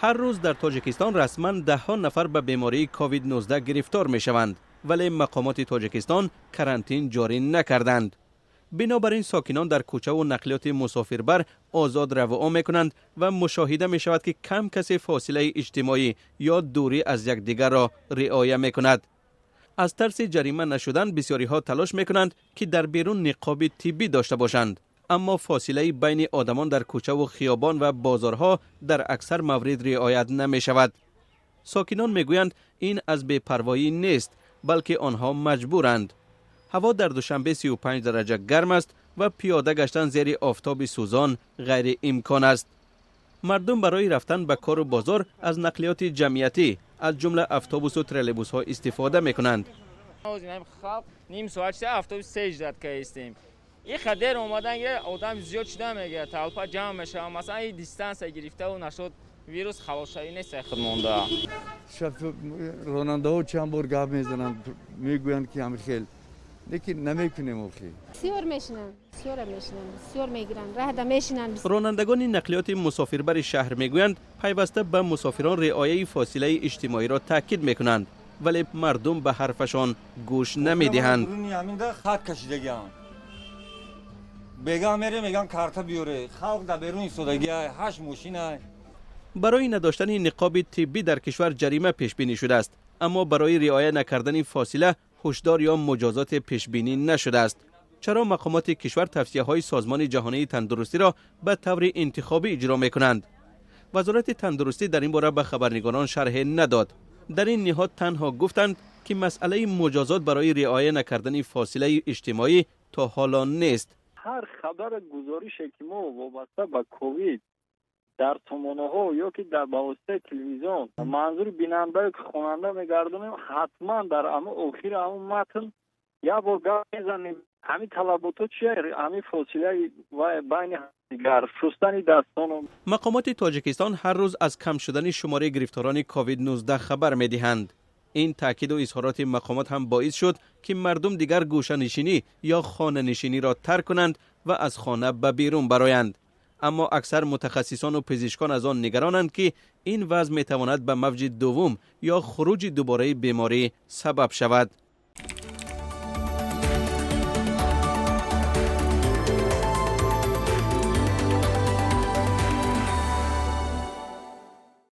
هر روز در تاجیکستان رسما ده‌ها نفر به بیماری کووید 19 گرفتار می شوند، ولی مقامات تاجیکستان کرانتین جاری نکردند. بنابراین ساکنان در کوچه و نقلیات مسافربر آزاد رو و آمد می‌کنند و مشاهده می شود که کم کسی فاصله اجتماعی یا دوری از یکدیگر را رعایت می‌کند. از ترس جریمه نشدن بسیاری ها تلاش می‌کنند که در بیرون نقاب طبی داشته باشند، اما فاصله بین آدمان در کوچه و خیابان و بازارها در اکثر موارد رعایت نمی شود. ساکنان میگویند این از بی‌پروایی نیست، بلکه آنها مجبورند. هوا در دوشنبه 35 درجه گرم است و پیاده گشتن زیر آفتاب سوزان غیر امکان است. مردم برای رفتن به کار و بازار از نقلیات جمعیتی از جمله اتوبوس و ترولبوس ها استفاده میکنند. نیم ساعت اتوبوس 3 اجرت کردیم. این خدر اومدن یه آدم زیاد شده میگه طالپا جمع میشه، مثلا این دیستانس گرفته و نشد ویروس خلاص شوی نیست خود مونده. راننده ها چند بار گپ میزنن میگویند که همین خیلی لیکن نمیکنیم اوخی. سیور میگیرن راه میشینن. رانندگان نقلیات مسافربر شهر میگویند پیوسته به مسافران رعایت فاصله اجتماعی را تاکید میکنند، ولی مردم به حرفشان گوش نمیدهند. خط کشیدگان بگم میگن کارت بیاره خلق در بیرون ایستادگی 8 ماشین. برای نداشتن نقاب طبی در کشور جریمه پیش بینی شده است، اما برای رعایت نکردن فاصله هشدار یا مجازات پیش بینی نشده است. چرا مقامات کشور توصیه‌های سازمان جهانی تندرستی را به طور انتخابی اجرا می‌کنند؟ وزارت تندرستی در این باره به خبرنگاران شرح نداد. در این نهاد تنها گفتند که مسئله مجازات برای رعایت نکردن فاصله اجتماعی تا حالا نیست. هر خبر گزارش که ما وابسته به کووید در تومانه ها یا که در واسطه تلویزیون منظور بیننده که خواننده میگردونیم، حتما در اخیر متن یا با گپ میزنیم همین طلبات چیه، همین فاصله و بین دیگر شستن دستان. مقامات تاجیکستان هر روز از کم شدن شماره گرفتاران کووید 19 خبر میدهند. این تاکید و اظهارات مقامات هم باعث شد که مردم دیگر گوشه نشینی یا خانه نشینی را ترک کنند و از خانه به بیرون برآیند. اما اکثر متخصصان و پزشکان از آن نگرانند که این وضع میتواند به موج دوم یا خروج دوباره بیماری سبب شود.